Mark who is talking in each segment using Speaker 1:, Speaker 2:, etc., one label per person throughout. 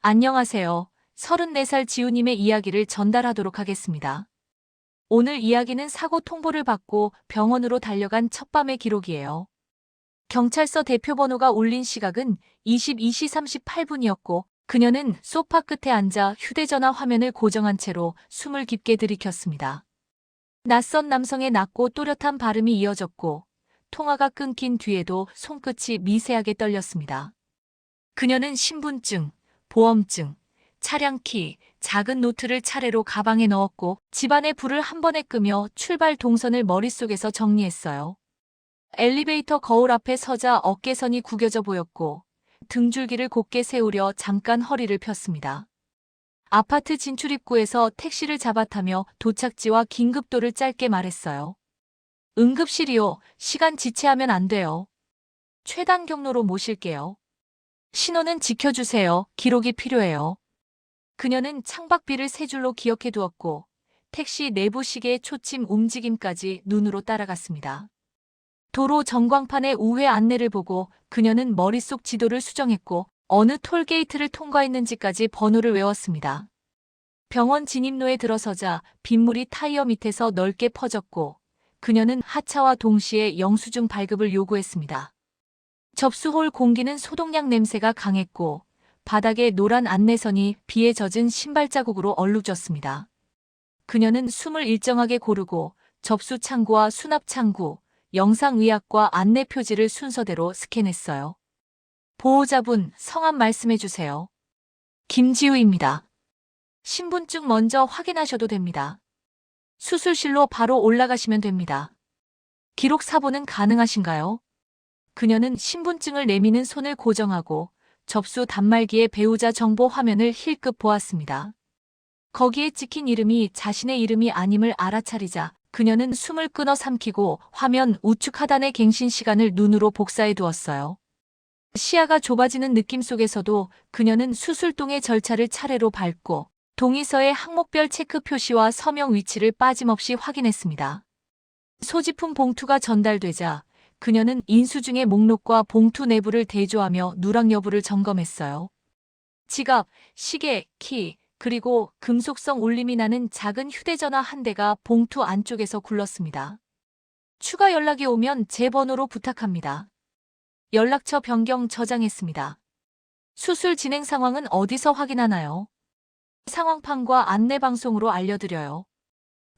Speaker 1: 안녕하세요. 34살 지우님의 이야기를 전달하도록 하겠습니다. 오늘 이야기는 사고 통보를 받고 병원으로 달려간 첫밤의 기록이에요. 경찰서 대표번호가 울린 시각은 22시 38분이었고 그녀는 소파 끝에 앉아 휴대전화 화면을 고정한 채로 숨을 깊게 들이켰습니다. 낯선 남성의 낮고 또렷한 발음이 이어졌고 통화가 끊긴 뒤에도 손끝이 미세하게 떨렸습니다. 그녀는 신분증, 보험증, 차량 키, 작은 노트를 차례로 가방에 넣었고 집안의 불을 한 번에 끄며 출발 동선을 머릿속에서 정리했어요. 엘리베이터 거울 앞에 서자 어깨선이 구겨져 보였고 등줄기를 곧게 세우려 잠깐 허리를 폈습니다. 아파트 진출 입구에서 택시를 잡아타며 도착지와 긴급도를 짧게 말했어요. 응급실이요. 시간 지체하면 안 돼요. 최단 경로로 모실게요. 신호는 지켜주세요. 기록이 필요해요. 그녀는 창밖비를 세 줄로 기억해 두었고 택시 내부 시계의 초침 움직임까지 눈으로 따라갔습니다. 도로 전광판의 우회 안내를 보고 그녀는 머릿속 지도를 수정했고 어느 톨게이트를 통과했는지까지 번호를 외웠습니다. 병원 진입로에 들어서자 빗물이 타이어 밑에서 넓게 퍼졌고 그녀는 하차와 동시에 영수증 발급을 요구했습니다. 접수홀 공기는 소독약 냄새가 강했고 바닥에 노란 안내선이 비에 젖은 신발 자국으로 얼룩졌습니다. 그녀는 숨을 일정하게 고르고 접수 창구와 수납 창구, 영상의학과 안내 표지를 순서대로 스캔했어요. 보호자분, 성함 말씀해 주세요. 김지우입니다. 신분증 먼저 확인하셔도 됩니다. 수술실로 바로 올라가시면 됩니다. 기록 사본은 가능하신가요? 그녀는 신분증을 내미는 손을 고정하고 접수 단말기의 배우자 정보 화면을 힐끗 보았습니다. 거기에 찍힌 이름이 자신의 이름이 아님을 알아차리자 그녀는 숨을 끊어 삼키고 화면 우측 하단의 갱신 시간을 눈으로 복사해 두었어요. 시야가 좁아지는 느낌 속에서도 그녀는 수술동의 절차를 차례로 밟고 동의서의 항목별 체크 표시와 서명 위치를 빠짐없이 확인했습니다. 소지품 봉투가 전달되자 그녀는 인수증의 목록과 봉투 내부를 대조하며 누락 여부를 점검했어요. 지갑, 시계, 키, 그리고 금속성 울림이 나는 작은 휴대전화 한 대가 봉투 안쪽에서 굴렀습니다. 추가 연락이 오면 제 번호로 부탁합니다. 연락처 변경 저장했습니다. 수술 진행 상황은 어디서 확인하나요? 상황판과 안내방송으로 알려드려요.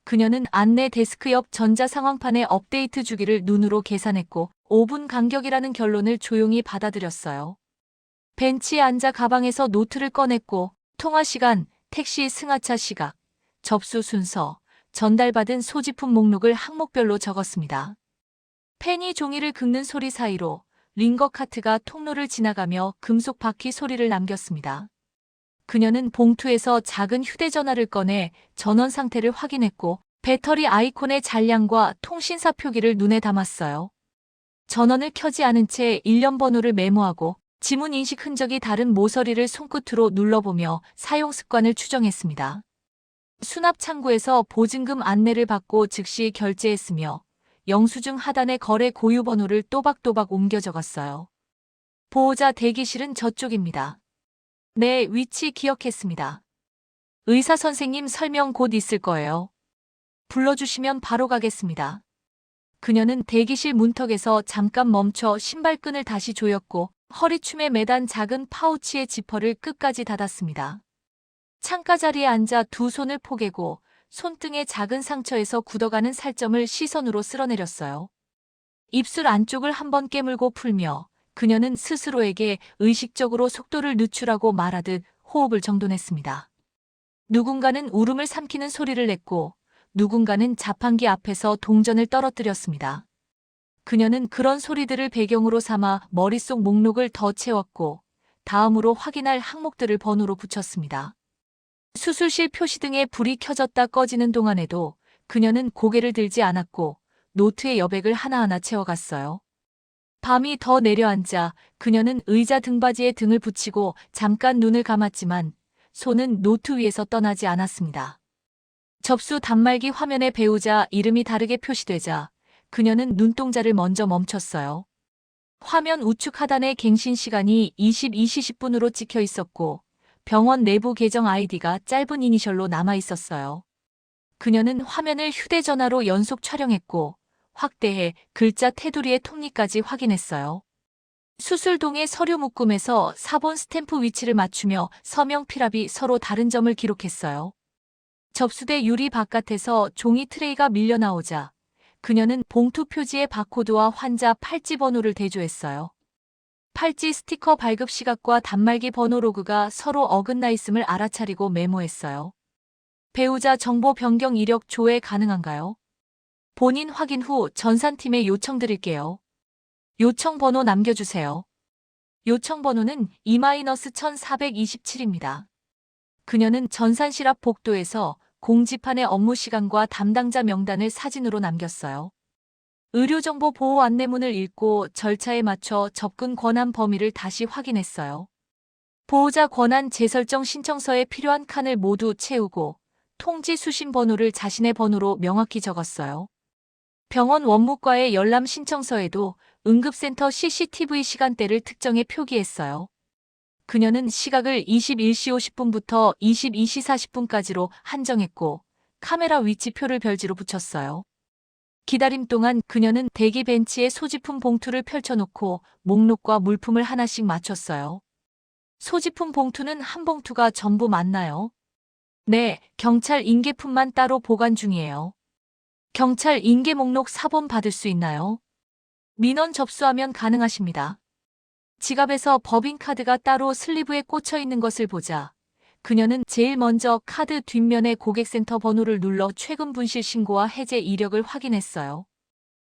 Speaker 1: 그녀는 안내 데스크 옆 전자상황판의 업데이트 주기를 눈으로 계산했고 5분 간격이라는 결론을 조용히 받아들였어요. 벤치에 앉아 가방에서 노트를 꺼냈고 통화 시간, 택시 승하차 시각, 접수 순서, 전달받은 소지품 목록을 항목별로 적었습니다. 펜이 종이를 긁는 소리 사이로 링거 카트가 통로를 지나가며 금속 바퀴 소리를 남겼습니다. 그녀는 봉투에서 작은 휴대전화를 꺼내 전원 상태를 확인했고 배터리 아이콘의 잔량과 통신사 표기를 눈에 담았어요. 전원을 켜지 않은 채 일련 번호를 메모하고 지문 인식 흔적이 다른 모서리를 손끝으로 눌러보며 사용 습관을 추정했습니다. 수납 창구에서 보증금 안내를 받고 즉시 결제했으며 영수증 하단의 거래 고유 번호를 또박또박 옮겨 적었어요. 보호자 대기실은 저쪽입니다. 네, 위치 기억했습니다. 의사 선생님 설명 곧 있을 거예요. 불러주시면 바로 가겠습니다. 그녀는 대기실 문턱에서 잠깐 멈춰 신발끈을 다시 조였고 허리춤에 매단 작은 파우치의 지퍼를 끝까지 닫았습니다. 창가 자리에 앉아 두 손을 포개고 손등의 작은 상처에서 굳어가는 살점을 시선으로 쓸어내렸어요. 입술 안쪽을 한번 깨물고 풀며 그녀는 스스로에게 의식적으로 속도를 늦추라고 말하듯 호흡을 정돈했습니다. 누군가는 울음을 삼키는 소리를 냈고 누군가는 자판기 앞에서 동전을 떨어뜨렸습니다. 그녀는 그런 소리들을 배경으로 삼아 머릿속 목록을 더 채웠고 다음으로 확인할 항목들을 번호로 붙였습니다. 수술실 표시등에 불이 켜졌다 꺼지는 동안에도 그녀는 고개를 들지 않았고 노트의 여백을 하나하나 채워갔어요. 밤이 더 내려앉아 그녀는 의자 등받이에 등을 붙이고 잠깐 눈을 감았지만 손은 노트 위에서 떠나지 않았습니다. 접수 단말기 화면에 배우자 이름이 다르게 표시되자 그녀는 눈동자를 먼저 멈췄어요. 화면 우측 하단의 갱신 시간이 22시 10분으로 찍혀 있었고 병원 내부 계정 아이디가 짧은 이니셜로 남아 있었어요. 그녀는 화면을 휴대전화로 연속 촬영했고 확대해 글자 테두리의 톱니까지 확인했어요. 수술동의 서류 묶음에서 사본 스탬프 위치를 맞추며 서명 필압이 서로 다른 점을 기록했어요. 접수대 유리 바깥에서 종이 트레이가 밀려 나오자 그녀는 봉투 표지의 바코드와 환자 팔찌 번호를 대조했어요. 팔찌 스티커 발급 시각과 단말기 번호 로그가 서로 어긋나 있음을 알아차리고 메모했어요. 배우자 정보 변경 이력 조회 가능한가요? 본인 확인 후 전산팀에 요청드릴게요. 요청 번호 남겨주세요. 요청 번호는 2-1427입니다. 그녀는 전산실 앞 복도에서 공지판의 업무 시간과 담당자 명단을 사진으로 남겼어요. 의료정보 보호 안내문을 읽고 절차에 맞춰 접근 권한 범위를 다시 확인했어요. 보호자 권한 재설정 신청서에 필요한 칸을 모두 채우고 통지 수신 번호를 자신의 번호로 명확히 적었어요. 병원 원무과의 열람 신청서에도 응급센터 CCTV 시간대를 특정해 표기했어요. 그녀는 시각을 21시 50분부터 22시 40분까지로 한정했고 카메라 위치표를 별지로 붙였어요. 기다림 동안 그녀는 대기 벤치에 소지품 봉투를 펼쳐놓고 목록과 물품을 하나씩 맞췄어요. 소지품 봉투는 한 봉투가 전부 맞나요? 네, 경찰 인계품만 따로 보관 중이에요. 경찰 인계 목록 사본 받을 수 있나요? 민원 접수하면 가능하십니다. 지갑에서 법인카드가 따로 슬리브에 꽂혀 있는 것을 보자 그녀는 제일 먼저 카드 뒷면의 고객센터 번호를 눌러 최근 분실 신고와 해제 이력을 확인했어요.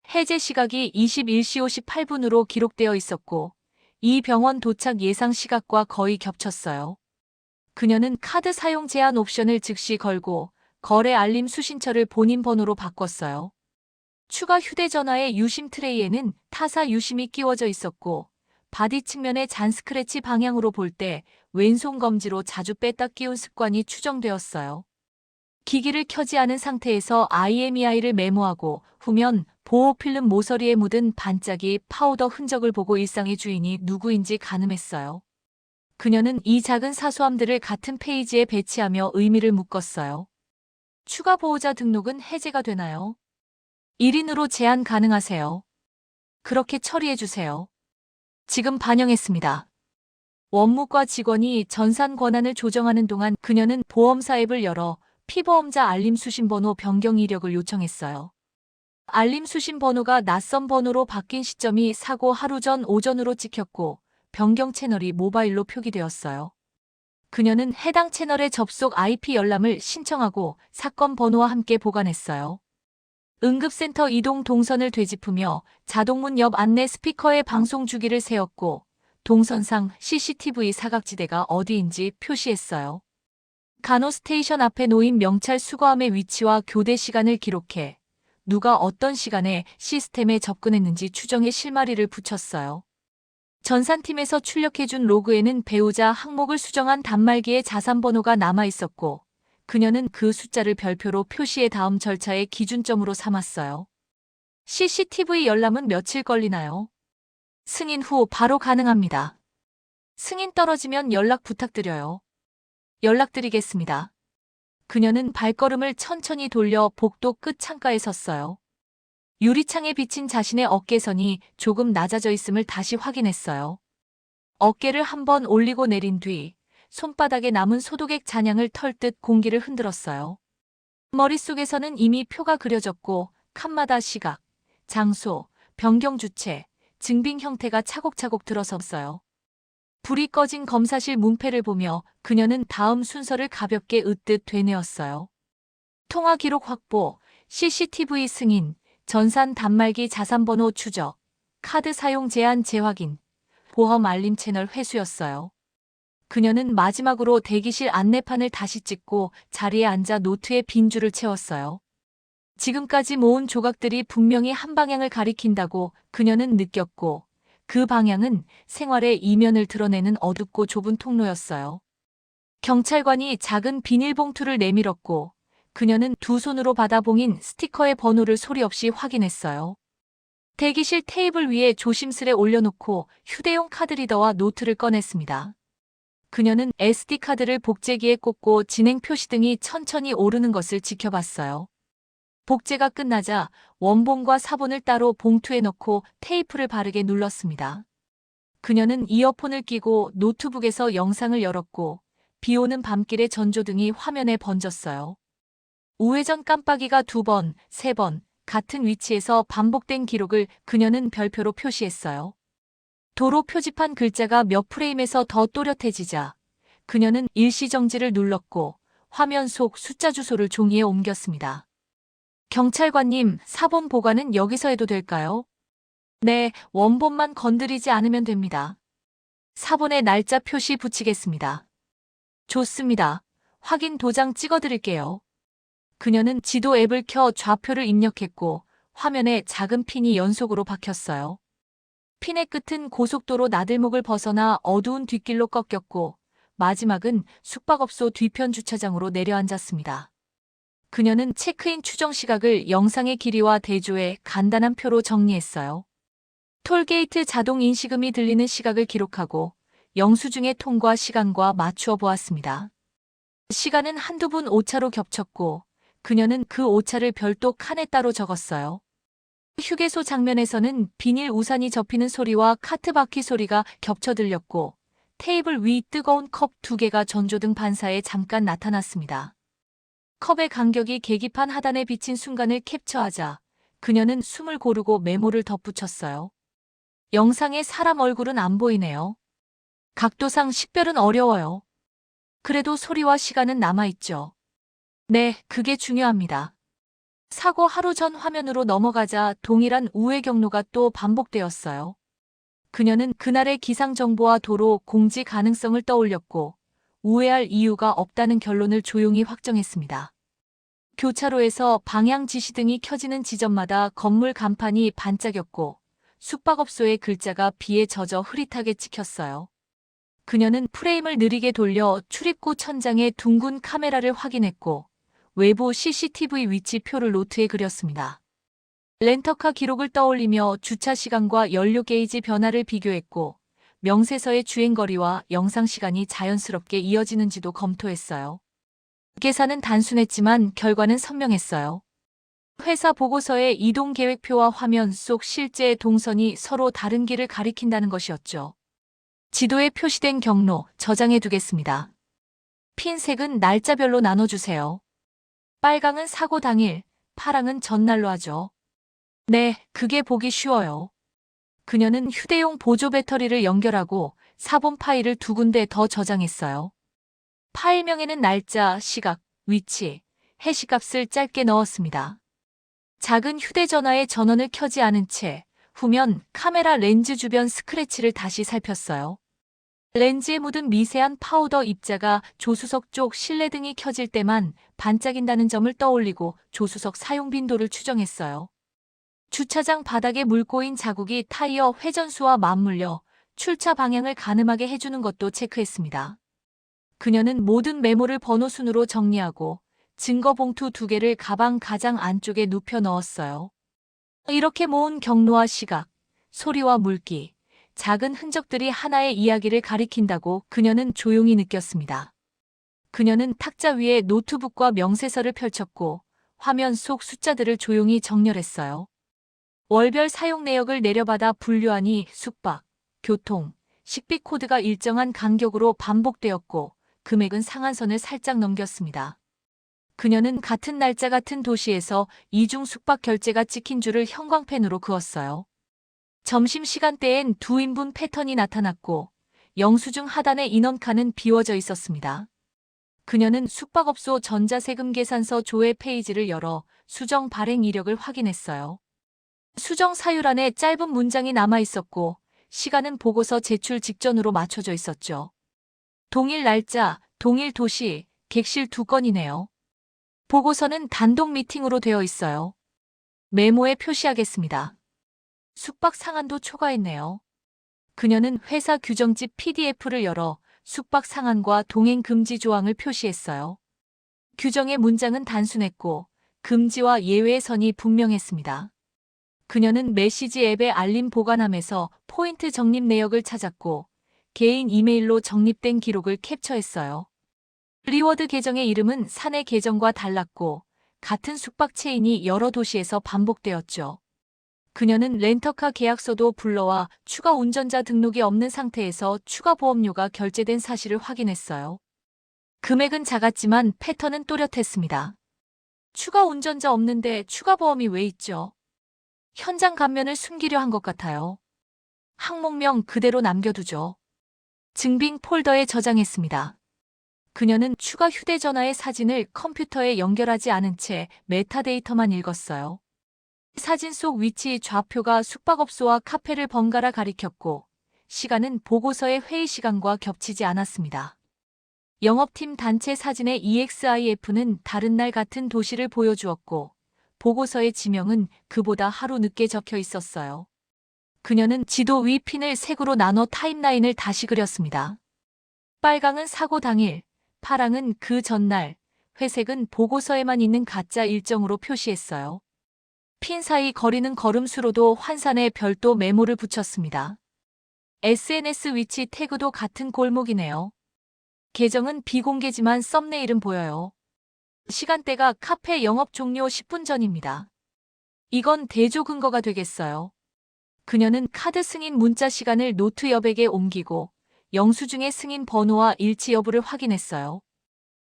Speaker 1: 해제 시각이 21시 58분으로 기록되어 있었고 이 병원 도착 예상 시각과 거의 겹쳤어요. 그녀는 카드 사용 제한 옵션을 즉시 걸고 거래 알림 수신처를 본인 번호로 바꿨어요. 추가 휴대전화의 유심 트레이에는 타사 유심이 끼워져 있었고 바디 측면의 잔 스크래치 방향으로 볼 때 왼손 검지로 자주 뺐다 끼운 습관이 추정되었어요. 기기를 켜지 않은 상태에서 IMEI를 메모하고 후면 보호필름 모서리에 묻은 반짝이 파우더 흔적을 보고 일상의 주인이 누구인지 가늠했어요. 그녀는 이 작은 사소함들을 같은 페이지에 배치하며 의미를 묶었어요. 추가 보호자 등록은 해제가 되나요? 1인으로 제한 가능하세요. 그렇게 처리해주세요. 지금 반영했습니다. 원무과 직원이 전산 권한을 조정하는 동안 그녀는 보험사 앱을 열어 피보험자 알림 수신 번호 변경 이력을 요청했어요. 알림 수신 번호가 낯선 번호로 바뀐 시점이 사고 하루 전 오전으로 찍혔고 변경 채널이 모바일로 표기되었어요. 그녀는 해당 채널에 접속 IP 열람을 신청하고 사건 번호와 함께 보관했어요. 응급센터 이동 동선을 되짚으며 자동문 옆 안내 스피커에 방송 주기를 세웠고 동선상 CCTV 사각지대가 어디인지 표시했어요. 간호 스테이션 앞에 놓인 명찰 수거함의 위치와 교대 시간을 기록해 누가 어떤 시간에 시스템에 접근했는지 추정해 실마리를 붙였어요. 전산팀에서 출력해준 로그에는 배우자 항목을 수정한 단말기의 자산번호가 남아있었고 그녀는 그 숫자를 별표로 표시해 다음 절차의 기준점으로 삼았어요. CCTV 열람은 며칠 걸리나요? 승인 후 바로 가능합니다. 승인 떨어지면 연락 부탁드려요. 연락드리겠습니다. 그녀는 발걸음을 천천히 돌려 복도 끝 창가에 섰어요. 유리창에 비친 자신의 어깨선이 조금 낮아져 있음을 다시 확인했어요. 어깨를 한번 올리고 내린 뒤 손바닥에 남은 소독액 잔향을 털듯 공기를 흔들었어요. 머릿속에서는 이미 표가 그려졌고 칸마다 시각, 장소, 변경 주체, 증빙 형태가 차곡차곡 들어섰어요. 불이 꺼진 검사실 문패를 보며 그녀는 다음 순서를 가볍게 으뜻 되뇌었어요. 통화 기록 확보, CCTV 승인, 전산 단말기 자산번호 추적, 카드 사용 제한 재확인, 보험 알림 채널 회수였어요. 그녀는 마지막으로 대기실 안내판을 다시 찍고 자리에 앉아 노트에 빈 줄을 채웠어요. 지금까지 모은 조각들이 분명히 한 방향을 가리킨다고 그녀는 느꼈고 그 방향은 생활의 이면을 드러내는 어둡고 좁은 통로였어요. 경찰관이 작은 비닐봉투를 내밀었고 그녀는 두 손으로 받아 봉인 스티커의 번호를 소리 없이 확인했어요. 대기실 테이블 위에 조심스레 올려놓고 휴대용 카드리더와 노트를 꺼냈습니다. 그녀는 SD카드를 복제기에 꽂고 진행 표시 등이 천천히 오르는 것을 지켜봤어요. 복제가 끝나자 원본과 사본을 따로 봉투에 넣고 테이프를 바르게 눌렀습니다. 그녀는 이어폰을 끼고 노트북에서 영상을 열었고 비오는 밤길의 전조등이 화면에 번졌어요. 우회전 깜빡이가 2번, 3번 같은 위치에서 반복된 기록을 그녀는 별표로 표시했어요. 도로 표지판 글자가 몇 프레임에서 더 또렷해지자 그녀는 일시정지를 눌렀고 화면 속 숫자 주소를 종이에 옮겼습니다. 경찰관님, 사본 보관은 여기서 해도 될까요? 네, 원본만 건드리지 않으면 됩니다. 사본에 날짜 표시 붙이겠습니다. 좋습니다. 확인 도장 찍어드릴게요. 그녀는 지도 앱을 켜 좌표를 입력했고 화면에 작은 핀이 연속으로 박혔어요. 핀의 끝은 고속도로 나들목을 벗어나 어두운 뒷길로 꺾였고 마지막은 숙박업소 뒤편 주차장으로 내려앉았습니다. 그녀는 체크인 추정 시각을 영상의 길이와 대조해 간단한 표로 정리했어요. 톨게이트 자동 인식음이 들리는 시각을 기록하고 영수증의 통과 시간과 맞추어 보았습니다. 시간은 한두 분 오차로 겹쳤고 그녀는 그 오차를 별도 칸에 따로 적었어요. 휴게소 장면에서는 비닐 우산이 접히는 소리와 카트 바퀴 소리가 겹쳐 들렸고 테이블 위 뜨거운 컵 2개가 전조등 반사에 잠깐 나타났습니다. 컵의 간격이 계기판 하단에 비친 순간을 캡처하자 그녀는 숨을 고르고 메모를 덧붙였어요. 영상에 사람 얼굴은 안 보이네요. 각도상 식별은 어려워요. 그래도 소리와 시간은 남아있죠. 네, 그게 중요합니다. 사고 하루 전 화면으로 넘어가자 동일한 우회 경로가 또 반복되었어요. 그녀는 그날의 기상 정보와 도로 공지 가능성을 떠올렸고 우회할 이유가 없다는 결론을 조용히 확정했습니다. 교차로에서 방향 지시등이 켜지는 지점마다 건물 간판이 반짝였고 숙박업소의 글자가 비에 젖어 흐릿하게 찍혔어요. 그녀는 프레임을 느리게 돌려 출입구 천장에 둥근 카메라를 확인했고 외부 CCTV 위치표를 노트에 그렸습니다. 렌터카 기록을 떠올리며 주차 시간과 연료 게이지 변화를 비교했고 명세서의 주행거리와 영상 시간이 자연스럽게 이어지는지도 검토했어요. 계산은 단순했지만 결과는 선명했어요. 회사 보고서의 이동 계획표와 화면 속 실제 동선이 서로 다른 길을 가리킨다는 것이었죠. 지도에 표시된 경로 저장해 두겠습니다. 핀색은 날짜별로 나눠주세요. 빨강은 사고 당일, 파랑은 전날로 하죠. 네, 그게 보기 쉬워요. 그녀는 휴대용 보조 배터리를 연결하고 사본 파일을 2군데 더 저장했어요. 파일명에는 날짜, 시각, 위치, 해시값을 짧게 넣었습니다. 작은 휴대전화의 전원을 켜지 않은 채 후면 카메라 렌즈 주변 스크래치를 다시 살폈어요. 렌즈에 묻은 미세한 파우더 입자가 조수석 쪽 실내등이 켜질 때만 반짝인다는 점을 떠올리고 조수석 사용 빈도를 추정했어요. 주차장 바닥에 물 고인 자국이 타이어 회전수와 맞물려 출차 방향을 가늠하게 해주는 것도 체크했습니다. 그녀는 모든 메모를 번호 순으로 정리하고 증거 봉투 2개를 가방 가장 안쪽에 눕혀 넣었어요. 이렇게 모은 경로와 시각, 소리와 물기, 작은 흔적들이 하나의 이야기를 가리킨다고 그녀는 조용히 느꼈습니다. 그녀는 탁자 위에 노트북과 명세서를 펼쳤고 화면 속 숫자들을 조용히 정렬했어요. 월별 사용 내역을 내려받아 분류하니 숙박, 교통, 식비 코드가 일정한 간격으로 반복되었고 금액은 상한선을 살짝 넘겼습니다. 그녀는 같은 날짜 같은 도시에서 이중 숙박 결제가 찍힌 줄을 형광펜으로 그었어요. 점심시간대엔 2인분 패턴이 나타났고 영수증 하단의 인원칸은 비워져 있었습니다. 그녀는 숙박업소 전자세금 계산서 조회 페이지를 열어 수정 발행 이력을 확인했어요. 수정 사유란에 짧은 문장이 남아 있었고 시간은 보고서 제출 직전으로 맞춰져 있었죠. 동일 날짜, 동일 도시, 객실 2건이네요. 보고서는 단독 미팅으로 되어 있어요. 메모에 표시하겠습니다. 숙박 상한도 초과했네요. 그녀는 회사 규정집 PDF를 열어 숙박 상한과 동행 금지 조항을 표시했어요. 규정의 문장은 단순했고 금지와 예외의 선이 분명했습니다. 그녀는 메시지 앱의 알림 보관함에서 포인트 적립 내역을 찾았고 개인 이메일로 적립된 기록을 캡처했어요. 리워드 계정의 이름은 사내 계정과 달랐고 같은 숙박 체인이 여러 도시에서 반복되었죠. 그녀는 렌터카 계약서도 불러와 추가 운전자 등록이 없는 상태에서 추가 보험료가 결제된 사실을 확인했어요. 금액은 작았지만 패턴은 또렷했습니다. 추가 운전자 없는데 추가 보험이 왜 있죠? 현장 감면을 숨기려 한 것 같아요. 항목명 그대로 남겨두죠. 증빙 폴더에 저장했습니다. 그녀는 추가 휴대전화의 사진을 컴퓨터에 연결하지 않은 채 메타데이터만 읽었어요. 사진 속 위치 좌표가 숙박업소와 카페를 번갈아 가리켰고 시간은 보고서의 회의 시간과 겹치지 않았습니다. 영업팀 단체 사진의 EXIF는 다른 날 같은 도시를 보여주었고 보고서의 지명은 그보다 하루 늦게 적혀 있었어요. 그녀는 지도 위 핀을 색으로 나눠 타임라인을 다시 그렸습니다. 빨강은 사고 당일, 파랑은 그 전날, 회색은 보고서에만 있는 가짜 일정으로 표시했어요. 핀 사이 거리는 걸음수로도 환산에 별도 메모를 붙였습니다. SNS 위치 태그도 같은 골목이네요. 계정은 비공개지만 썸네일은 보여요. 시간대가 카페 영업 종료 10분 전입니다. 이건 대조 근거가 되겠어요. 그녀는 카드 승인 문자 시간을 노트 여백에 옮기고 영수증의 승인 번호와 일치 여부를 확인했어요.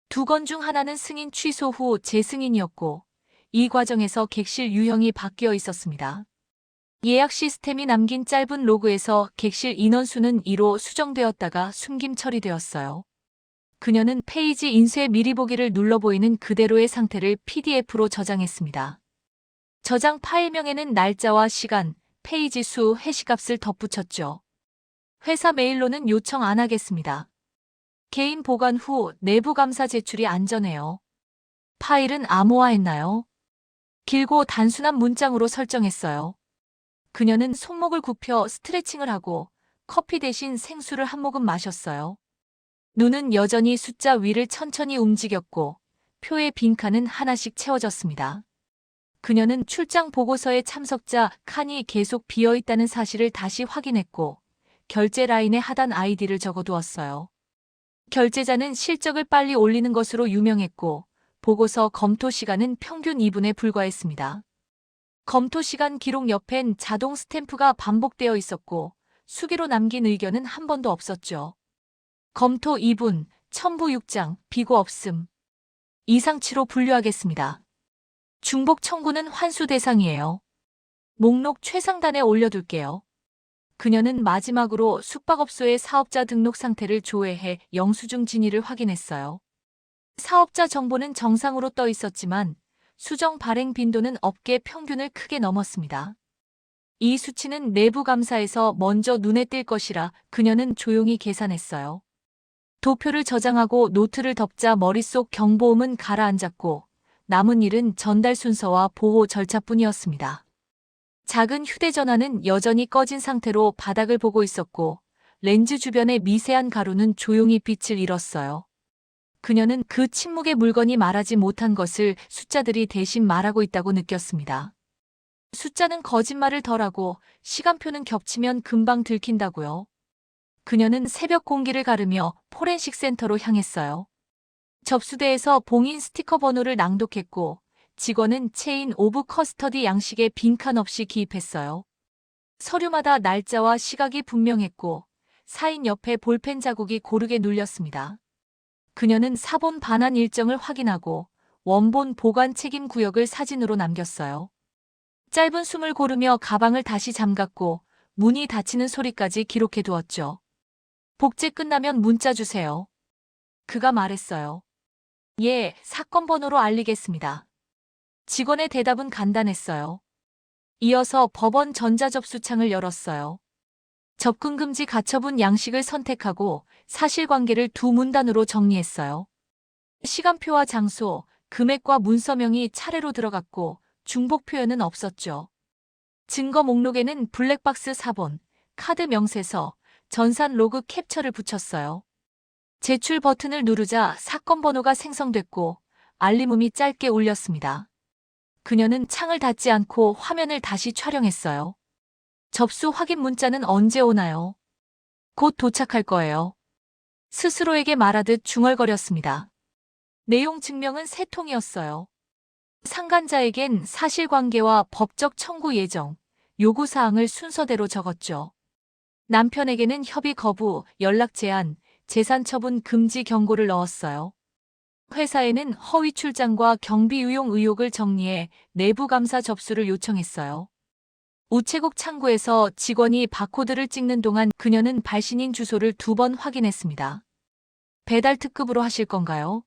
Speaker 1: 두 건 중 하나는 승인 취소 후 재승인이었고 이 과정에서 객실 유형이 바뀌어 있었습니다. 예약 시스템이 남긴 짧은 로그에서 객실 인원수는 2로 수정되었다가 숨김 처리되었어요. 그녀는 페이지 인쇄 미리 보기를 눌러 보이는 그대로의 상태를 PDF로 저장했습니다. 저장 파일명에는 날짜와 시간, 페이지 수, 해시값을 덧붙였죠. 회사 메일로는 요청 안 하겠습니다. 개인 보관 후 내부 감사 제출이 안전해요. 파일은 암호화했나요? 길고 단순한 문장으로 설정했어요. 그녀는 손목을 굽혀 스트레칭을 하고 커피 대신 생수를 한 모금 마셨어요. 눈은 여전히 숫자 위를 천천히 움직였고 표의 빈칸은 하나씩 채워졌습니다. 그녀는 출장 보고서의 참석자 칸이 계속 비어있다는 사실을 다시 확인했고 결제 라인에 하단 아이디를 적어두었어요. 결제자는 실적을 빨리 올리는 것으로 유명했고 보고서 검토 시간은 평균 2분에 불과했습니다. 검토 시간 기록 옆엔 자동 스탬프가 반복되어 있었고 수기로 남긴 의견은 한 번도 없었죠. 검토 2분, 첨부 6장, 비고 없음. 이상치로 분류하겠습니다. 중복 청구는 환수 대상이에요. 목록 최상단에 올려둘게요. 그녀는 마지막으로 숙박업소의 사업자 등록 상태를 조회해 영수증 진위를 확인했어요. 사업자 정보는 정상으로 떠 있었지만 수정 발행 빈도는 업계 평균을 크게 넘었습니다. 이 수치는 내부 감사에서 먼저 눈에 띌 것이라 그녀는 조용히 계산했어요. 도표를 저장하고 노트를 덮자 머릿속 경보음은 가라앉았고 남은 일은 전달 순서와 보호 절차뿐이었습니다. 작은 휴대전화는 여전히 꺼진 상태로 바닥을 보고 있었고 렌즈 주변의 미세한 가루는 조용히 빛을 잃었어요. 그녀는 그 침묵의 물건이 말하지 못한 것을 숫자들이 대신 말하고 있다고 느꼈습니다. 숫자는 거짓말을 덜하고 시간표는 겹치면 금방 들킨다고요. 그녀는 새벽 공기를 가르며 포렌식 센터로 향했어요. 접수대에서 봉인 스티커 번호를 낭독했고 직원은 체인 오브 커스터디 양식에 빈칸 없이 기입했어요. 서류마다 날짜와 시각이 분명했고 사인 옆에 볼펜 자국이 고르게 눌렸습니다. 그녀는 사본 반환 일정을 확인하고 원본 보관 책임 구역을 사진으로 남겼어요. 짧은 숨을 고르며 가방을 다시 잠갔고 문이 닫히는 소리까지 기록해 두었죠. 복제 끝나면 문자 주세요. 그가 말했어요. 예, 사건 번호로 알리겠습니다. 직원의 대답은 간단했어요. 이어서 법원 전자접수창을 열었어요. 접근금지 가처분 양식을 선택하고 사실관계를 두 문단으로 정리했어요. 시간표와 장소, 금액과 문서명이 차례로 들어갔고 중복 표현은 없었죠. 증거 목록에는 블랙박스 사본, 카드 명세서, 전산 로그 캡처를 붙였어요. 제출 버튼을 누르자 사건 번호가 생성됐고 알림음이 짧게 울렸습니다. 그녀는 창을 닫지 않고 화면을 다시 촬영했어요. 접수 확인 문자는 언제 오나요? 곧 도착할 거예요. 스스로에게 말하듯 중얼거렸습니다. 내용 증명은 세 통이었어요. 상간자에겐 사실관계와 법적 청구 예정, 요구사항을 순서대로 적었죠. 남편에게는 협의 거부, 연락 제한, 재산 처분 금지 경고를 넣었어요. 회사에는 허위 출장과 경비 유용 의혹을 정리해 내부 감사 접수를 요청했어요. 우체국 창구에서 직원이 바코드를 찍는 동안 그녀는 발신인 주소를 2번 확인했습니다. 배달 특급으로 하실 건가요?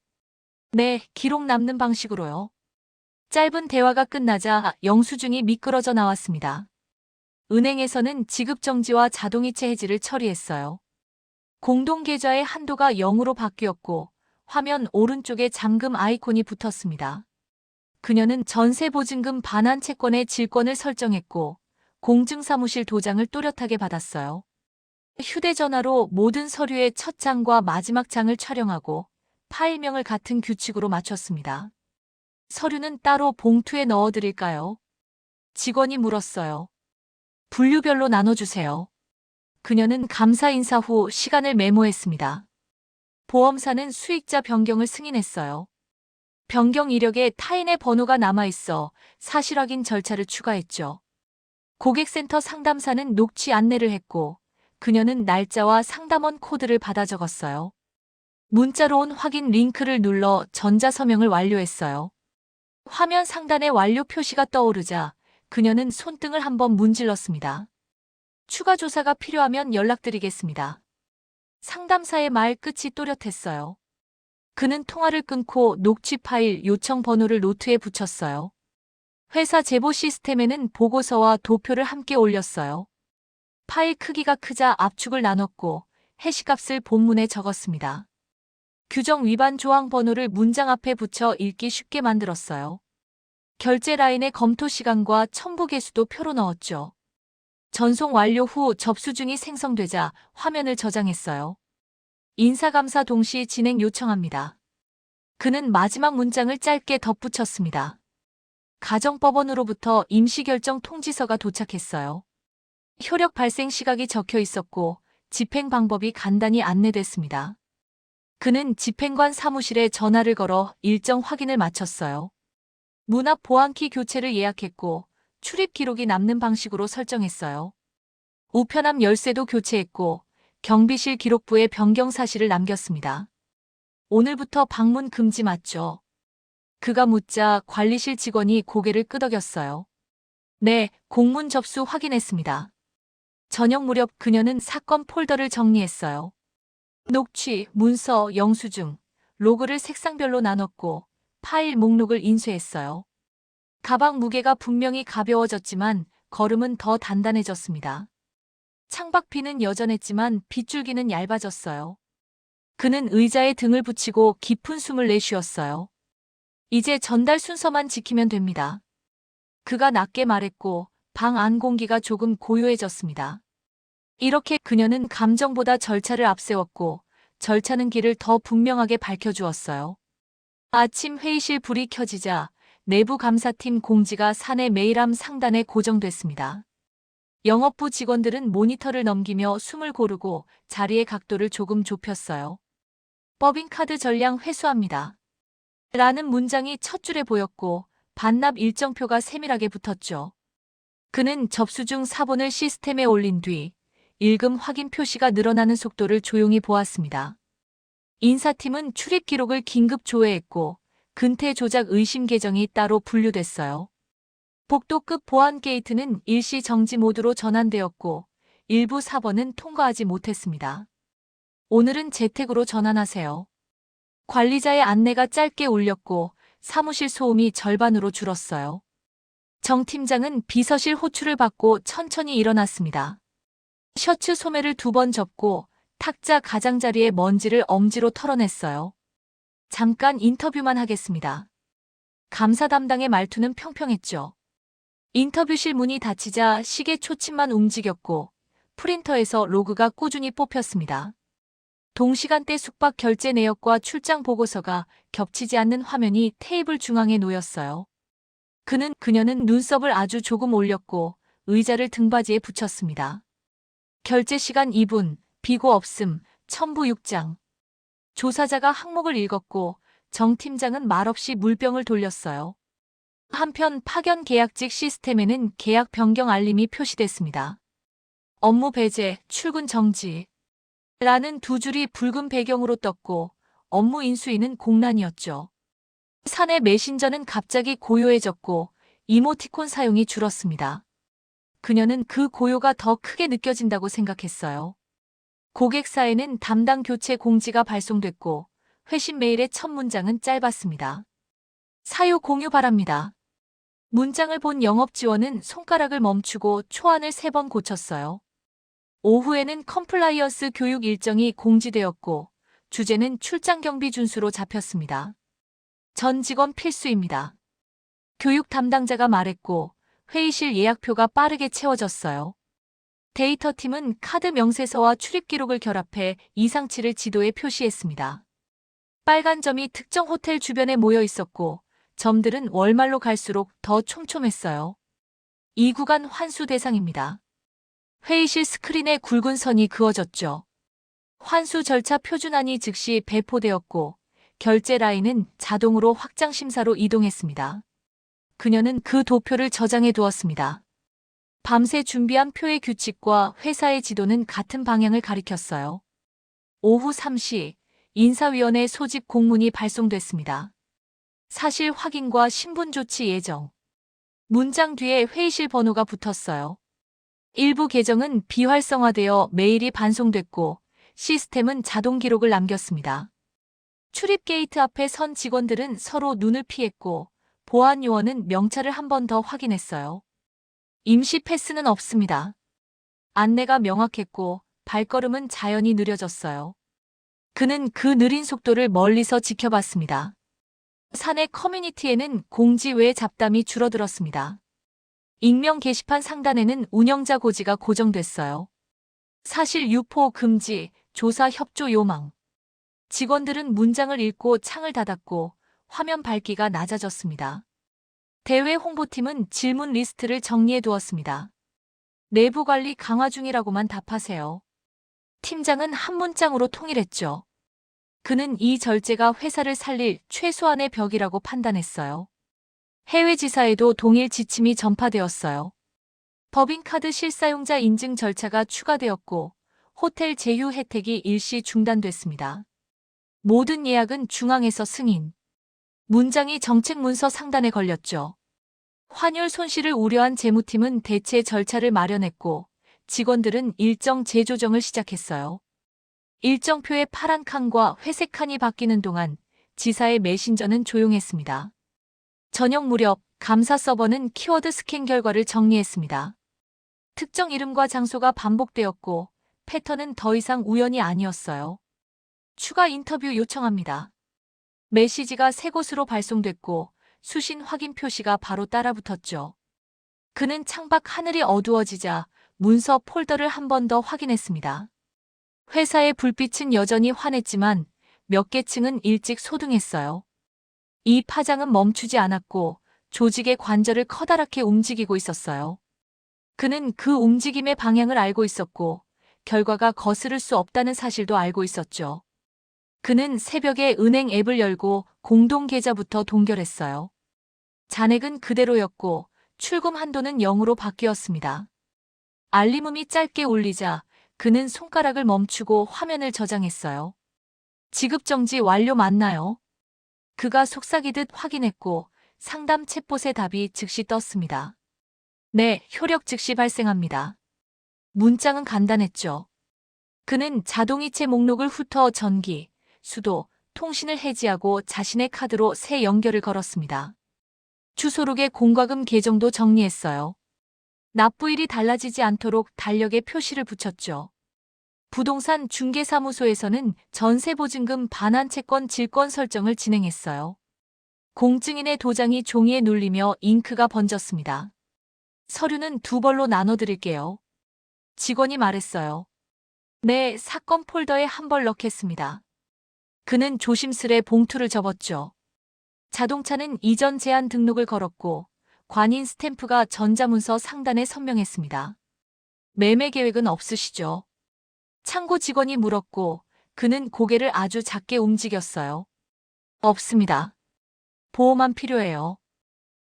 Speaker 1: 네, 기록 남는 방식으로요. 짧은 대화가 끝나자 영수증이 미끄러져 나왔습니다. 은행에서는 지급 정지와 자동이체 해지를 처리했어요. 공동계좌의 한도가 0으로 바뀌었고 화면 오른쪽에 잠금 아이콘이 붙었습니다. 그녀는 전세보증금 반환 채권의 질권을 설정했고 공증사무실 도장을 또렷하게 받았어요. 휴대전화로 모든 서류의 첫 장과 마지막 장을 촬영하고 파일명을 같은 규칙으로 맞췄습니다. 서류는 따로 봉투에 넣어드릴까요? 직원이 물었어요. 분류별로 나눠주세요. 그녀는 감사 인사 후 시간을 메모했습니다. 보험사는 수익자 변경을 승인했어요. 변경 이력에 타인의 번호가 남아있어 사실 확인 절차를 추가했죠. 고객센터 상담사는 녹취 안내를 했고 그녀는 날짜와 상담원 코드를 받아 적었어요. 문자로 온 확인 링크를 눌러 전자서명을 완료했어요. 화면 상단에 완료 표시가 떠오르자 그녀는 손등을 한번 문질렀습니다. 추가 조사가 필요하면 연락드리겠습니다. 상담사의 말 끝이 또렷했어요. 그는 통화를 끊고 녹취 파일 요청 번호를 노트에 붙였어요. 회사 제보 시스템에는 보고서와 도표를 함께 올렸어요. 파일 크기가 크자 압축을 나눴고 해시값을 본문에 적었습니다. 규정 위반 조항 번호를 문장 앞에 붙여 읽기 쉽게 만들었어요. 결제 라인의 검토 시간과 첨부 개수도 표로 넣었죠. 전송 완료 후 접수중이 생성되자 화면을 저장했어요. 인사감사 동시 진행 요청합니다. 그는 마지막 문장을 짧게 덧붙였습니다. 가정법원으로부터 임시결정 통지서가 도착했어요. 효력 발생 시각이 적혀 있었고 집행 방법이 간단히 안내됐습니다. 그는 집행관 사무실에 전화를 걸어 일정 확인을 마쳤어요. 문 앞 보안키 교체를 예약했고 출입 기록이 남는 방식으로 설정했어요. 우편함 열쇠도 교체했고 경비실 기록부에 변경 사실을 남겼습니다. 오늘부터 방문 금지 맞죠? 그가 묻자 관리실 직원이 고개를 끄덕였어요. 네, 공문 접수 확인했습니다. 저녁 무렵 그녀는 사건 폴더를 정리했어요. 녹취, 문서, 영수증, 로그를 색상별로 나눴고 파일 목록을 인쇄했어요. 가방 무게가 분명히 가벼워졌지만 걸음은 더 단단해졌습니다. 창밖비는 여전했지만 빗줄기는 얇아졌어요. 그는 의자에 등을 붙이고 깊은 숨을 내쉬었어요. 이제 전달 순서만 지키면 됩니다. 그가 낮게 말했고 방 안 공기가 조금 고요해졌습니다. 이렇게 그녀는 감정보다 절차를 앞세웠고 절차는 길을 더 분명하게 밝혀주었어요. 아침 회의실 불이 켜지자 내부 감사팀 공지가 사내 메일함 상단에 고정됐습니다. 영업부 직원들은 모니터를 넘기며 숨을 고르고 자리의 각도를 조금 좁혔어요. 법인카드 전량 회수합니다. 라는 문장이 첫 줄에 보였고 반납 일정표가 세밀하게 붙었죠. 그는 접수중 사본을 시스템에 올린 뒤 일금 확인 표시가 늘어나는 속도를 조용히 보았습니다. 인사팀은 출입 기록을 긴급 조회했고 근태 조작 의심 계정이 따로 분류됐어요. 복도급 보안 게이트는 일시 정지 모드로 전환되었고 일부 사번은 통과하지 못했습니다. 오늘은 재택으로 전환하세요. 관리자의 안내가 짧게 울렸고 사무실 소음이 절반으로 줄었어요. 정 팀장은 비서실 호출을 받고 천천히 일어났습니다. 셔츠 소매를 2번 접고 탁자 가장자리에 먼지를 엄지로 털어냈어요. 잠깐 인터뷰만 하겠습니다. 감사 담당의 말투는 평평했죠. 인터뷰실 문이 닫히자 시계 초침만 움직였고 프린터에서 로그가 꾸준히 뽑혔습니다. 동시간대 숙박 결제 내역과 출장 보고서가 겹치지 않는 화면이 테이블 중앙에 놓였어요. 그녀는 눈썹을 아주 조금 올렸고 의자를 등받이에 붙였습니다. 결제 시간 2분, 비고 없음, 첨부 6장. 조사자가 항목을 읽었고 정 팀장은 말없이 물병을 돌렸어요. 한편 파견 계약직 시스템에는 계약 변경 알림이 표시됐습니다. 업무 배제, 출근 정지. 라는 두 줄이 붉은 배경으로 떴고 업무 인수인은 공란이었죠. 사내 메신저는 갑자기 고요해졌고 이모티콘 사용이 줄었습니다. 그녀는 그 고요가 더 크게 느껴진다고 생각했어요. 고객사에는 담당 교체 공지가 발송됐고 회신 메일의 첫 문장은 짧았습니다. 사유 공유 바랍니다. 문장을 본 영업지원은 손가락을 멈추고 초안을 3번 고쳤어요. 오후에는 컴플라이언스 교육 일정이 공지되었고 주제는 출장 경비 준수로 잡혔습니다. 전 직원 필수입니다. 교육 담당자가 말했고 회의실 예약표가 빠르게 채워졌어요. 데이터팀은 카드 명세서와 출입 기록을 결합해 이상치를 지도에 표시했습니다. 빨간 점이 특정 호텔 주변에 모여 있었고 점들은 월말로 갈수록 더 촘촘했어요. 이 구간 환수 대상입니다. 회의실 스크린에 굵은 선이 그어졌죠. 환수 절차 표준안이 즉시 배포되었고 결제 라인은 자동으로 확장 심사로 이동했습니다. 그녀는 그 도표를 저장해 두었습니다. 밤새 준비한 표의 규칙과 회사의 지도는 같은 방향을 가리켰어요. 오후 3시 인사위원회 소집 공문이 발송됐습니다. 사실 확인과 신분 조치 예정. 문장 뒤에 회의실 번호가 붙었어요. 일부 계정은 비활성화되어 메일이 반송됐고 시스템은 자동 기록을 남겼습니다. 출입 게이트 앞에 선 직원들은 서로 눈을 피했고 보안 요원은 명찰을 한 번 더 확인했어요. 임시 패스는 없습니다. 안내가 명확했고 발걸음은 자연히 느려졌어요. 그는 그 느린 속도를 멀리서 지켜봤습니다. 사내 커뮤니티에는 공지 외의 잡담이 줄어들었습니다. 익명 게시판 상단에는 운영자 고지가 고정됐어요. 사실 유포 금지, 조사 협조 요망. 직원들은 문장을 읽고 창을 닫았고 화면 밝기가 낮아졌습니다. 대외 홍보팀은 질문 리스트를 정리해 두었습니다. 내부 관리 강화 중이라고만 답하세요. 팀장은 한 문장으로 통일했죠. 그는 이 절제가 회사를 살릴 최소한의 벽이라고 판단했어요. 해외 지사에도 동일 지침이 전파되었어요. 법인카드 실사용자 인증 절차가 추가되었고 호텔 제휴 혜택이 일시 중단됐습니다. 모든 예약은 중앙에서 승인. 문장이 정책 문서 상단에 걸렸죠. 환율 손실을 우려한 재무팀은 대체 절차를 마련했고 직원들은 일정 재조정을 시작했어요. 일정표의 파란 칸과 회색 칸이 바뀌는 동안 지사의 메신저는 조용했습니다. 저녁 무렵 감사 서버는 키워드 스캔 결과를 정리했습니다. 특정 이름과 장소가 반복되었고 패턴은 더 이상 우연이 아니었어요. 추가 인터뷰 요청합니다. 메시지가 3곳으로 발송됐고 수신 확인 표시가 바로 따라붙었죠. 그는 창밖 하늘이 어두워지자 문서 폴더를 한 번 더 확인했습니다. 회사의 불빛은 여전히 환했지만 몇 개 층은 일찍 소등했어요. 이 파장은 멈추지 않았고 조직의 관절을 커다랗게 움직이고 있었어요. 그는 그 움직임의 방향을 알고 있었고 결과가 거스를 수 없다는 사실도 알고 있었죠. 그는 새벽에 은행 앱을 열고 공동 계좌부터 동결했어요. 잔액은 그대로였고 출금 한도는 0으로 바뀌었습니다. 알림음이 짧게 울리자 그는 손가락을 멈추고 화면을 저장했어요. 지급정지 완료 맞나요? 그가 속삭이듯 확인했고 상담 챗봇의 답이 즉시 떴습니다. 네, 효력 즉시 발생합니다. 문장은 간단했죠. 그는 자동이체 목록을 훑어 전기, 수도, 통신을 해지하고 자신의 카드로 새 연결을 걸었습니다. 주소록의 공과금 계정도 정리했어요. 납부일이 달라지지 않도록 달력에 표시를 붙였죠. 부동산 중개사무소에서는 전세보증금 반환 채권 질권 설정을 진행했어요. 공증인의 도장이 종이에 눌리며 잉크가 번졌습니다. 서류는 2벌로 나눠드릴게요. 직원이 말했어요. 네, 사건 폴더에 한 벌 넣겠습니다. 그는 조심스레 봉투를 접었죠. 자동차는 이전 제한 등록을 걸었고 관인 스탬프가 전자문서 상단에 선명했습니다. 매매 계획은 없으시죠? 창고 직원이 물었고 그는 고개를 아주 작게 움직였어요. 없습니다. 보호만 필요해요.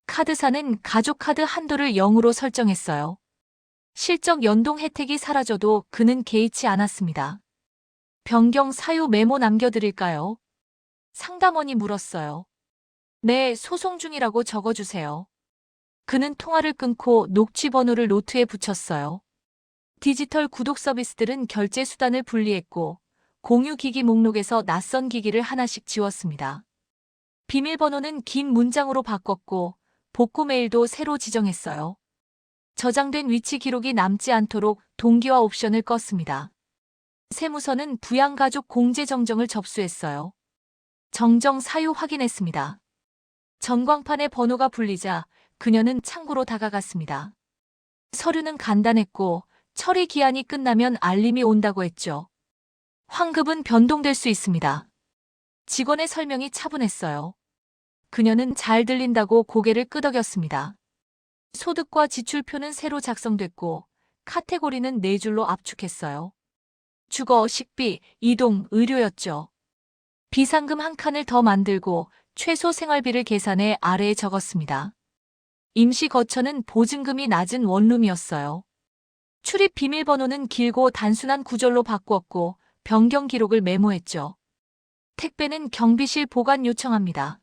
Speaker 1: 카드사는 가족 카드 한도를 0으로 설정했어요. 실적 연동 혜택이 사라져도 그는 개의치 않았습니다. 변경 사유 메모 남겨드릴까요? 상담원이 물었어요. 네, 소송 중이라고 적어주세요. 그는 통화를 끊고 녹취 번호를 노트에 붙였어요. 디지털 구독 서비스들은 결제 수단을 분리했고 공유 기기 목록에서 낯선 기기를 하나씩 지웠습니다. 비밀번호는 긴 문장으로 바꿨고 복구 메일도 새로 지정했어요. 저장된 위치 기록이 남지 않도록 동기화 옵션을 껐습니다. 세무서는 부양가족 공제정정을 접수했어요. 정정 사유 확인했습니다. 전광판에 번호가 불리자 그녀는 창구로 다가갔습니다. 서류는 간단했고 처리 기한이 끝나면 알림이 온다고 했죠. 환급은 변동될 수 있습니다. 직원의 설명이 차분했어요. 그녀는 잘 들린다고 고개를 끄덕였습니다. 소득과 지출표는 새로 작성됐고 카테고리는 4줄로 압축했어요. 주거, 식비, 이동, 의료였죠. 비상금 한 칸을 더 만들고 최소 생활비를 계산해 아래에 적었습니다. 임시 거처는 보증금이 낮은 원룸이었어요. 출입 비밀번호는 길고 단순한 구절로 바꾸었고 변경 기록을 메모했죠. 택배는 경비실 보관 요청합니다.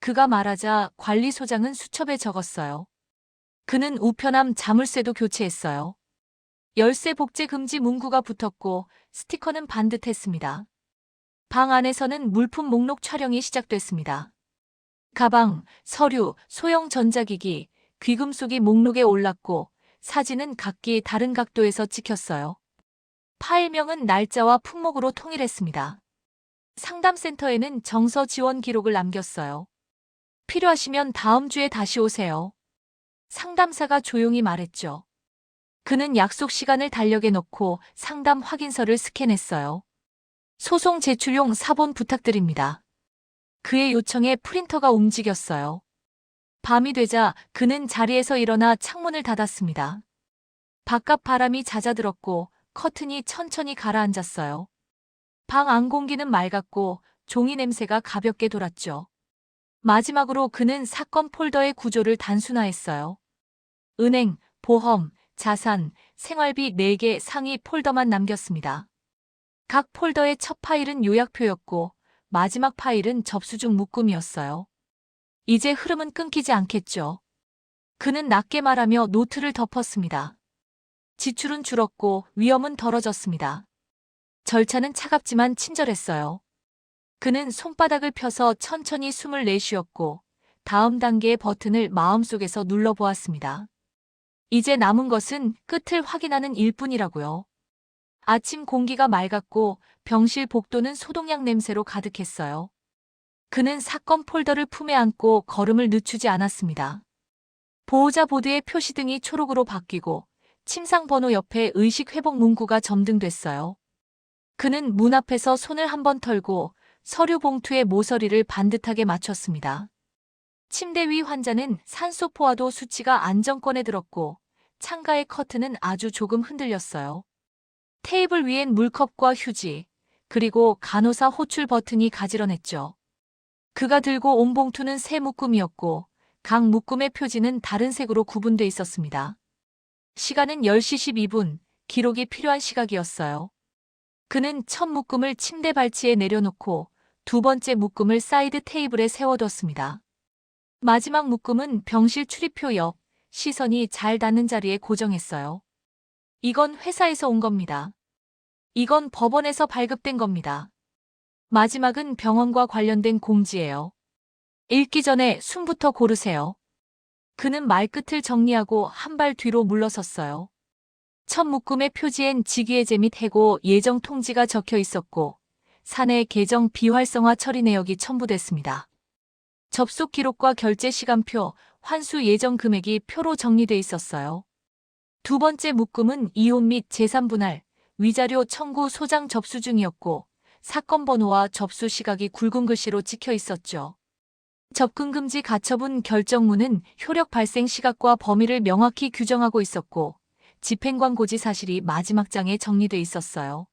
Speaker 1: 그가 말하자 관리소장은 수첩에 적었어요. 그는 우편함 자물쇠도 교체했어요. 열쇠 복제 금지 문구가 붙었고 스티커는 반듯했습니다. 방 안에서는 물품 목록 촬영이 시작됐습니다. 가방, 서류, 소형 전자기기, 귀금속이 목록에 올랐고 사진은 각기 다른 각도에서 찍혔어요. 파일명은 날짜와 품목으로 통일했습니다. 상담센터에는 정서 지원 기록을 남겼어요. 필요하시면 다음 주에 다시 오세요. 상담사가 조용히 말했죠. 그는 약속 시간을 달력에 넣고 상담 확인서를 스캔했어요. 소송 제출용 사본 부탁드립니다. 그의 요청에 프린터가 움직였어요. 밤이 되자 그는 자리에서 일어나 창문을 닫았습니다. 바깥 바람이 잦아들었고 커튼이 천천히 가라앉았어요. 방 안 공기는 맑았고 종이 냄새가 가볍게 돌았죠. 마지막으로 그는 사건 폴더의 구조를 단순화했어요. 은행, 보험, 자산, 생활비 4개 상위 폴더만 남겼습니다. 각 폴더의 첫 파일은 요약표였고 마지막 파일은 접수중 묶음이었어요. 이제 흐름은 끊기지 않겠죠. 그는 낮게 말하며 노트를 덮었습니다. 지출은 줄었고 위험은 덜어졌습니다. 절차는 차갑지만 친절했어요. 그는 손바닥을 펴서 천천히 숨을 내쉬었고 다음 단계의 버튼을 마음속에서 눌러보았습니다. 이제 남은 것은 끝을 확인하는 일뿐이라고요. 아침 공기가 맑았고 병실 복도는 소독약 냄새로 가득했어요. 그는 사건 폴더를 품에 안고 걸음을 늦추지 않았습니다. 보호자 보드의 표시등이 초록으로 바뀌고 침상 번호 옆에 의식 회복 문구가 점등됐어요. 그는 문 앞에서 손을 한번 털고 서류 봉투에 모서리를 반듯하게 맞췄습니다. 침대 위 환자는 산소 포화도 수치가 안정권에 들었고 창가의 커튼은 아주 조금 흔들렸어요. 테이블 위엔 물컵과 휴지, 그리고 간호사 호출 버튼이 가지런했죠. 그가 들고 온 봉투는 새 묶음이었고 각 묶음의 표지는 다른 색으로 구분돼 있었습니다. 시간은 10시 12분, 기록이 필요한 시각이었어요. 그는 첫 묶음을 침대 발치에 내려놓고 두 번째 묶음을 사이드 테이블에 세워뒀습니다. 마지막 묶음은 병실 출입표 옆, 시선이 잘 닿는 자리에 고정했어요. 이건 회사에서 온 겁니다. 이건 법원에서 발급된 겁니다. 마지막은 병원과 관련된 공지예요. 읽기 전에 숨부터 고르세요. 그는 말끝을 정리하고 한 발 뒤로 물러섰어요. 첫 묶음의 표지엔 직위해제 및 해고 예정 통지가 적혀 있었고 사내 계정 비활성화 처리 내역이 첨부됐습니다. 접속 기록과 결제 시간표, 환수 예정 금액이 표로 정리돼 있었어요. 두 번째 묶음은 이혼 및 재산 분할, 위자료 청구 소장 접수 중이었고 사건 번호와 접수 시각이 굵은 글씨로 찍혀 있었죠. 접근금지 가처분 결정문은 효력 발생 시각과 범위를 명확히 규정하고 있었고 집행광고지 사실이 마지막 장에 정리돼 있었어요.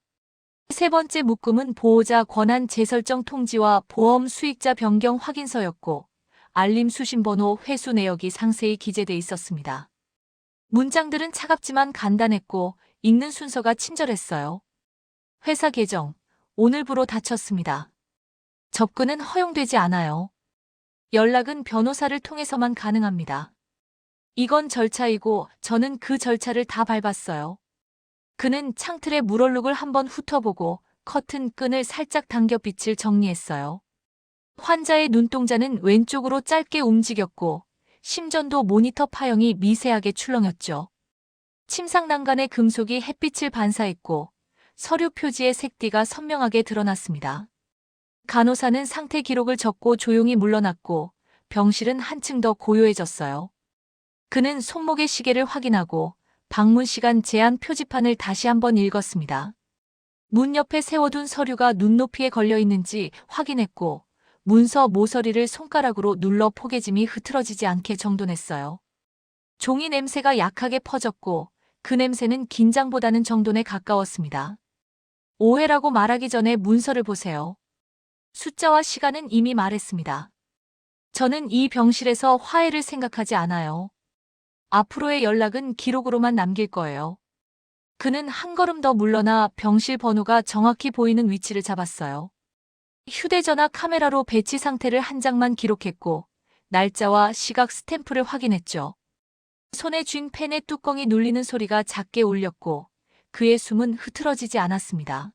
Speaker 1: 세 번째 묶음은 보호자 권한 재설정 통지와 보험 수익자 변경 확인서였고, 알림 수신번호 회수 내역이 상세히 기재돼 있었습니다. 문장들은 차갑지만 간단했고 읽는 순서가 친절했어요. 회사 계정, 오늘부로 닫혔습니다. 접근은 허용되지 않아요. 연락은 변호사를 통해서만 가능합니다. 이건 절차이고 저는 그 절차를 다 밟았어요. 그는 창틀에 물얼룩을 한번 훑어보고 커튼 끈을 살짝 당겨 빛을 정리했어요. 환자의 눈동자는 왼쪽으로 짧게 움직였고 심전도 모니터 파형이 미세하게 출렁였죠. 침상 난간의 금속이 햇빛을 반사했고 서류 표지의 색띠가 선명하게 드러났습니다. 간호사는 상태 기록을 적고 조용히 물러났고 병실은 한층 더 고요해졌어요. 그는 손목의 시계를 확인하고 방문 시간 제한 표지판을 다시 한번 읽었습니다. 문 옆에 세워둔 서류가 눈높이에 걸려 있는지 확인했고 문서 모서리를 손가락으로 눌러 포개짐이 흐트러지지 않게 정돈했어요. 종이 냄새가 약하게 퍼졌고 그 냄새는 긴장보다는 정돈에 가까웠습니다. 오해라고 말하기 전에 문서를 보세요. 숫자와 시간은 이미 말했습니다. 저는 이 병실에서 화해를 생각하지 않아요. 앞으로의 연락은 기록으로만 남길 거예요. 그는 한 걸음 더 물러나 병실 번호가 정확히 보이는 위치를 잡았어요. 휴대전화 카메라로 배치 상태를 한 장만 기록했고 날짜와 시각 스탬프를 확인했죠. 손에 쥔 펜의 뚜껑이 눌리는 소리가 작게 울렸고 그의 숨은 흐트러지지 않았습니다.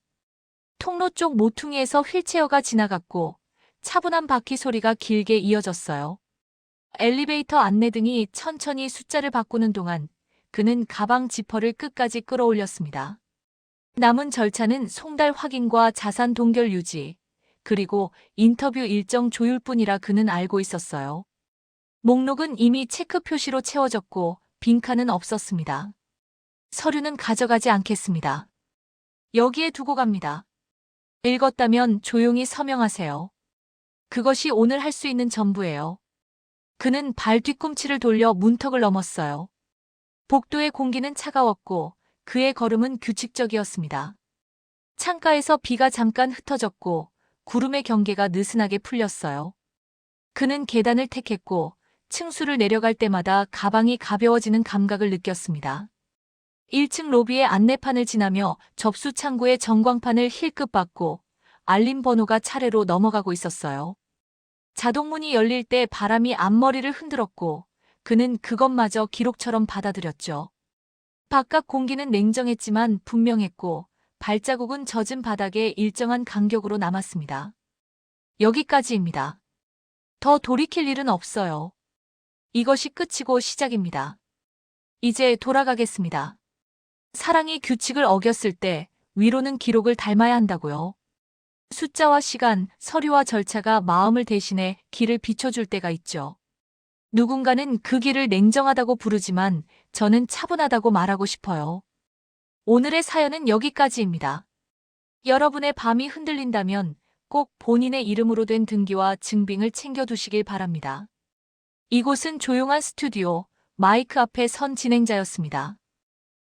Speaker 1: 통로 쪽 모퉁이에서 휠체어가 지나갔고 차분한 바퀴 소리가 길게 이어졌어요. 엘리베이터 안내등이 천천히 숫자를 바꾸는 동안 그는 가방 지퍼를 끝까지 끌어올렸습니다. 남은 절차는 송달 확인과 자산 동결 유지, 그리고 인터뷰 일정 조율뿐이라 그는 알고 있었어요. 목록은 이미 체크 표시로 채워졌고 빈칸은 없었습니다. 서류는 가져가지 않겠습니다. 여기에 두고 갑니다. 읽었다면 조용히 서명하세요. 그것이 오늘 할 수 있는 전부예요. 그는 발 뒤꿈치를 돌려 문턱을 넘었어요. 복도의 공기는 차가웠고 그의 걸음은 규칙적이었습니다. 창가에서 비가 잠깐 흩어졌고 구름의 경계가 느슨하게 풀렸어요. 그는 계단을 택했고 층수를 내려갈 때마다 가방이 가벼워지는 감각을 느꼈습니다. 1층 로비의 안내판을 지나며 접수 창구의 전광판을 힐끗 받고 알림 번호가 차례로 넘어가고 있었어요. 자동문이 열릴 때 바람이 앞머리를 흔들었고 그는 그것마저 기록처럼 받아들였죠. 바깥 공기는 냉정했지만 분명했고 발자국은 젖은 바닥에 일정한 간격으로 남았습니다. 여기까지입니다. 더 돌이킬 일은 없어요. 이것이 끝이고 시작입니다. 이제 돌아가겠습니다. 사랑이 규칙을 어겼을 때 위로는 기록을 닮아야 한다고요. 숫자와 시간, 서류와 절차가 마음을 대신해 길을 비춰줄 때가 있죠. 누군가는 그 길을 냉정하다고 부르지만 저는 차분하다고 말하고 싶어요. 오늘의 사연은 여기까지입니다. 여러분의 밤이 흔들린다면 꼭 본인의 이름으로 된 등기와 증빙을 챙겨두시길 바랍니다. 이곳은 조용한 스튜디오, 마이크 앞에 선 진행자였습니다.